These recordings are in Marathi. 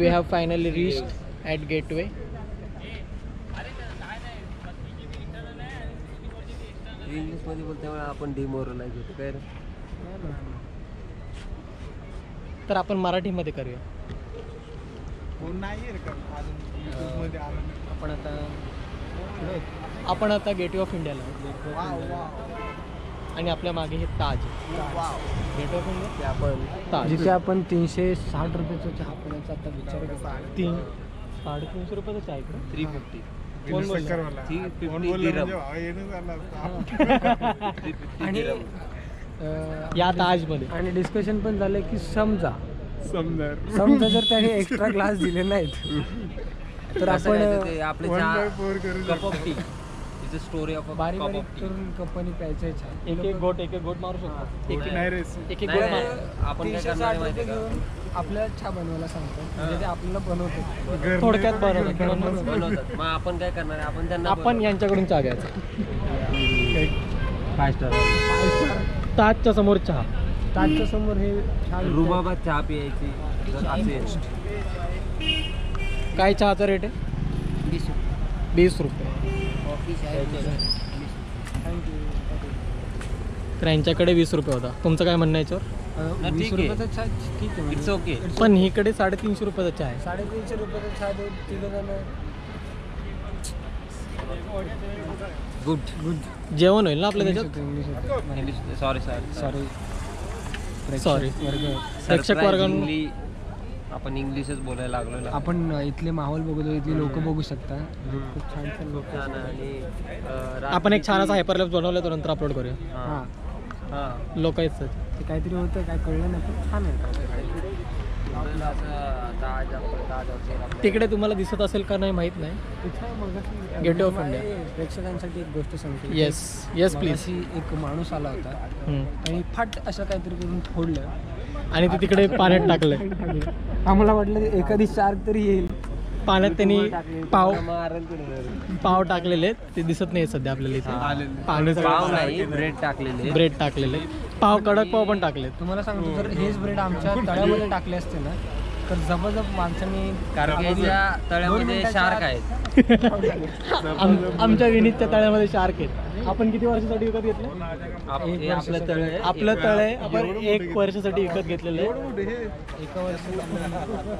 we have finally reached at gateway. English मध्ये बोलल्यामुळे आपण डिमोरलाइज होतो काय रे. तर आपण मराठीमध्ये करूया. आपण आता गेटवे ऑफ इंडियाला आणि आपल्या मागे हे ताज गेटवे ऑफ इंडिया ताज, जिथे आपण 360 रुपयाचा चहा पिण्याचा आता विचार करतो. 350 रुपयाचा चहा इकडे 350. आणि या ताजमध्ये आणि डिस्कशन पण झालं की समजा जर त्याने एक्स्ट्रा ग्लास दिले नाहीत तर आपण आपले cup of T is a story of a बारीक करून कंपनी प्यायचं चहा. एक एक गोट मारू शकतो. एक एक गोट आपण काय करणार माहिती का, आपल्याला चहा बनवायला सांगतो, म्हणजे ते आपल्याला बनवतो, थोडक्यात बनवतात. मग आपण काय करणार आहे, आपण यांच्याकडून चहा घ्यायचा. 5 स्टार ताजच्या समोर चहा, ताजच्या समोर हे रुबाबात चहा प्यायची असेल. काय चहाचा रेट आहे? 20 रुपये. तर यांच्याकडे 20 रुपये होता. तुमचं काय म्हणणं याच्यावर? 20 रुपयाचा चहा ठीक आहे, इट्स ओके. पण इकडे 350 रुपयाचा चहा आहे. 350 रुपयाचा चहा देऊन 3 जण गुड जेवण होईल ना आपल्या त्याच्यात. सॉरी प्रेक्षक वर्गांनी आपण इंग्लिशच बोलायला लागलो. आपण इथले माहोल बघतो, इथली लोक बघू शकता. खूप छान छान लोक. आणि आपण एक छान असा हायपरलॅप्स बनवला, तो नंतर अपलोड करूया. हां लोक आहेत ते काहीतरी होतं, काय कळलं नाही, पण छान आहे. तिकडे तुम्हाला दिसत असेल का नाही माहित नाही. गेटवे ऑफ इंडिया प्रेक्षकांसाठी एक गोष्ट सांगतो. Yes please. एक माणूस आला होता आणि फाट असं काहीतरी करून फोडलं आणि ते तिकडे पाण्यात टाकलं. आम्हाला वाटलं एखादी शार्क तरी येईल. पाण्यात त्यांनी पाव टाकलेले, ते दिसत नाही सध्या आपल्याला इथे. ब्रेड टाकलेले, पाव कडक पाव पण टाकले. तुम्हाला सांगतो, जर हेच ब्रेड आमच्या तळ्यामध्ये टाकले असते ना तर जबरदस्त माणसांनी, तळ्यामध्ये शार्क आहेत. आमच्या विनीतच्या तळ्यामध्ये शार्क आहेत. आपण किती वर्षासाठी विकत घेतलं? आपलं तळ आहे, आपण 1 वर्षासाठी विकत घेतलेलं आहे.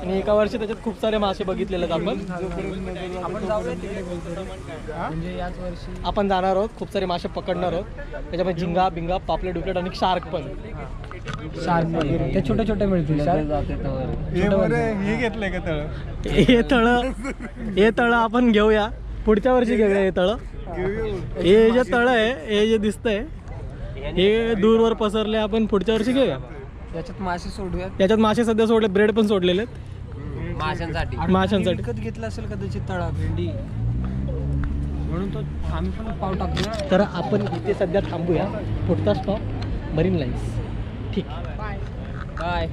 आणि एका वर्षी त्याच्यात खूप सारे मासे बघितलेले आहेत. आपण म्हणजे याच वर्षी आपण जाणार आहोत, खूप सारे मासे पकडणार आहोत. त्याच्यामध्ये झिंगा बिंगा, पापलेट डुपलेट आणि शार्क पण. शार्क वगैरे ते छोटे छोटे मिळतील. हे घेतलंय का तळ? हे तळ आपण घेऊया, पुढच्या वर्षी घेऊया. हे तळ, हे जे तळ आहे, हे जे दिसतंय हे दूरवर पसरले, आपण पुढच्या वर्षी घेऊया. त्याच्यात मासे सोडूया. त्याच्यात मासे सध्या सोडले, ब्रेड पण सोडलेले आहेत माशांसाठी. विकत घेतला असेल कदाचित तळा भेंडी, म्हणून तो आम्ही पण पाव टाकूया. तर आपण इथे सध्या थांबूया. पुढचा स्टॉप मरीन लाईन्स. ठीक, bye.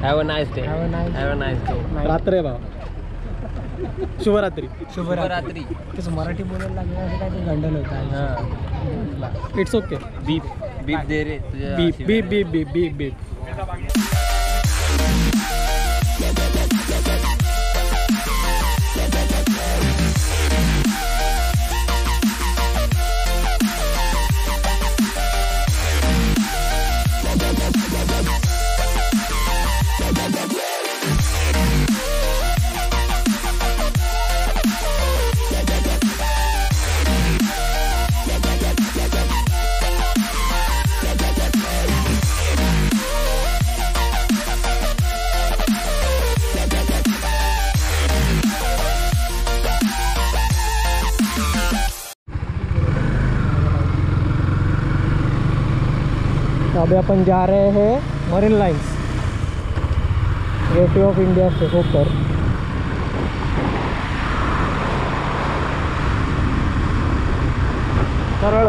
Have a nice day. रात्र आहे बाबा. शुभरात्री. तसं मराठी बोलायला लागलं असं काय ते गंडल होतं. It's okay. बीप दे रे. बीप. अभी अपन जा रहे हैं Marine Lines, gateway of India से होकर. सरळ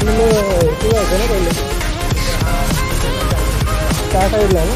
इथे जायचं ना पहिले त्या साईडला ना.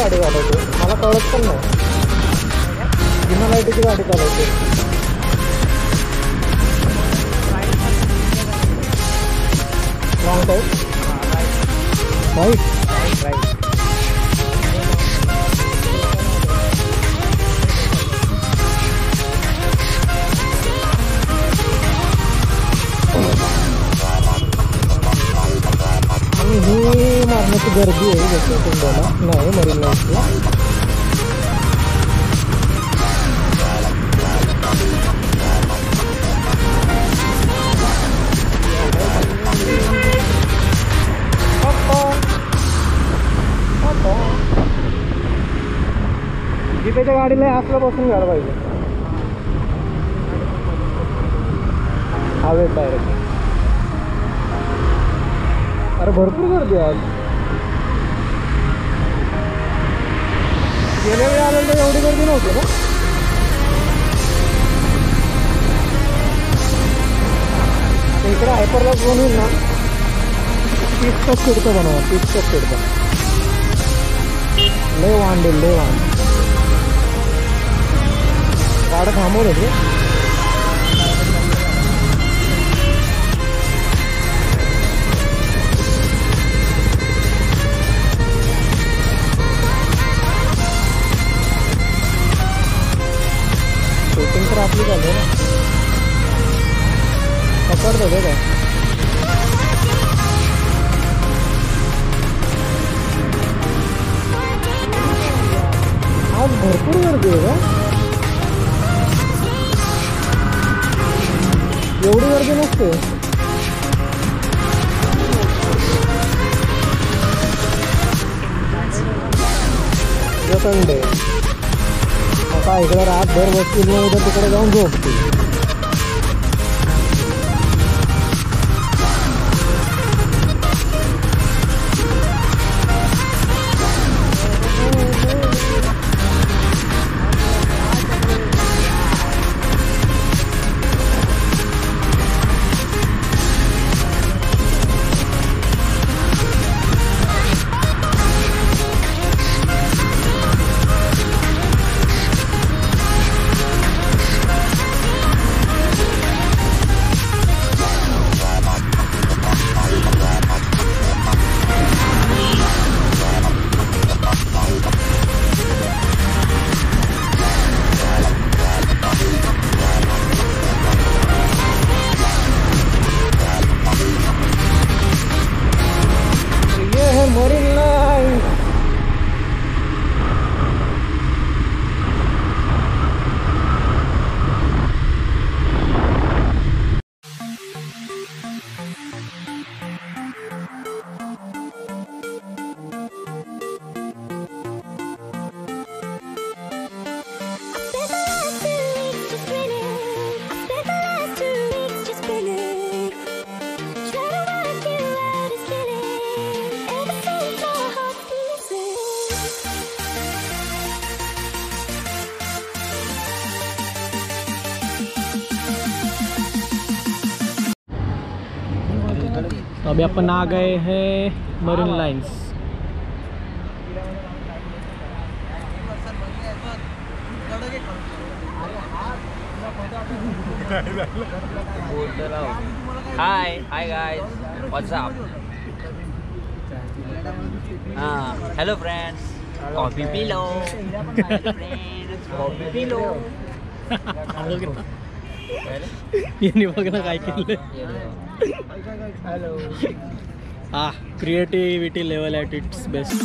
गाडी चालवतो मला कळत पण नाही. बिना लाईटीची गाडी चालवते. Long side right. आणि ही मारण्याची गर्दी आहे जसं तुम्हाला नाही मरीन लाईनची. जिथे त्या गाडीला असलं बसून घ्यायला पाहिजे हवेत डायरेक्ट. अरे भरपूर गर्दी आज. गेल्या वेळी आलं तर एवढी गर्दी नव्हती ना. इकडे हायपरला बनवून ना पिस्टॉप फिरतं बनवा. पिस्टॉप फिरतं लय वांडेल लय वांड. गाडं थांबवलं ते शूटिंग तर आपली झाली ना. पकडतो ते काय आज भरपूर गर्दी आहे का. एवढी गर्दी नसते. संडे आता इकडे रातभर बसतील मग उद्या तिकडे जाऊन झोपतील. अभी अपन आ गए हैं Marine lines. Hi guys, what's up? Hello friends. Coffee pillow. Hello friends. Coffee pillow. यांनी बघ ना काय केलंय. हॅलो. हा creativity level at its best.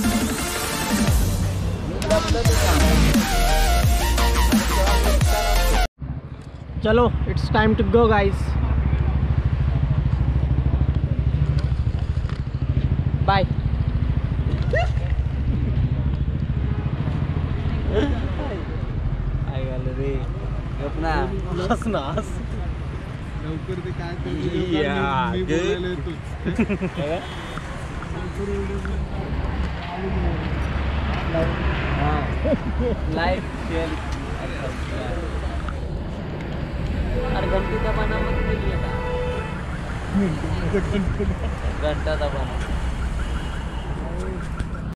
चलो it's time to go guys. Bye. काय झालं रे गप ना. हस ना हस. लवकर ते काय या, मी गे. बोलायला येतो. Like share. अरे घंटीचा पाना मग घंटाचा पाना